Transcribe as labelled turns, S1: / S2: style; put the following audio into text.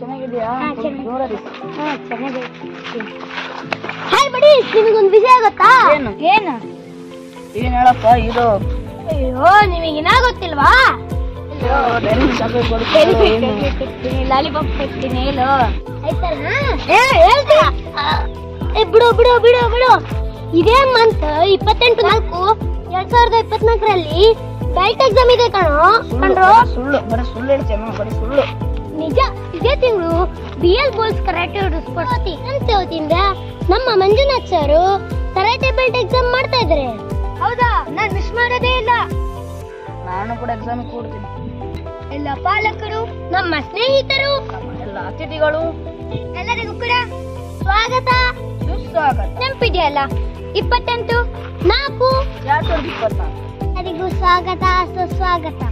S1: ಚೆನ್ನಾಗಿದ್ಯಾ?
S2: ಹಾಯ್ ಬಡಿ, ನಿಮಗೊಂದು ವಿಷಯ ಗೊತ್ತಾ?
S1: ಏನು?
S2: ಏನು
S1: ಏನ್ ಹೇಳಪ್ಪ ಇದು?
S2: ಅಯ್ಯೋ, ನಿಮಗಿನ್ನ ಗೊತ್ತಿಲ್ವಾ? ಲಾಲಿಪಾಪ್ ಕೊಡ್ತೀನಿ, ಹೇಳು. ಬಿಡು ಬಿಡು ಬಿಡು ಬಿಡು. ಇದೇ ಮಂತ್ 28/4/2024 ಬೆಲ್ಟ್ ಎಕ್ಸಾಮ್ ಇದೆ ಕಣೋ.
S1: ಸುಳ್ಳು, ಬರೀ ಸುಳ್ಳು ಹೇಳ್ತೇನೆ, ಬರೀ ಸುಳ್ಳು.
S2: ನಿಜ, ಇದೇ ತಿಂಗಳು BL ಬಾಯ್ಸ್ ಕರಾಟೆ ಅಂತ ವತಿಯಿಂದ ನಮ್ಮ Manjunath sir karate belt exam ಮಾಡ್ತಾ ಇದ್ದಾರೆ. ಹೌದಾ? ನಾನ್ ಮಿಸ್ ಮಾಡೋದೇ ಇಲ್ಲ.
S1: ನಾನು ಕೂಡ ಎಕ್ಸಾಮ್ ಕೊಡ್ತೀನಿ.
S2: ಎಲ್ಲ ಪಾಲಕರು, ನಮ್ಮ ಸ್ನೇಹಿತರು,
S1: ಎಲ್ಲ ಅತಿಥಿಗಳು
S2: ಎಲ್ಲರಿಗೂ ಕೂಡ ಸ್ವಾಗತ
S1: ಸುಸ್ವಾಗತ.
S2: ನೆನಪಿದೆಯಲ್ಲ, 28/4/2024
S1: 2024
S2: ಎಲ್ಲರಿಗೂ ಸ್ವಾಗತ ಸುಸ್ವಾಗತ.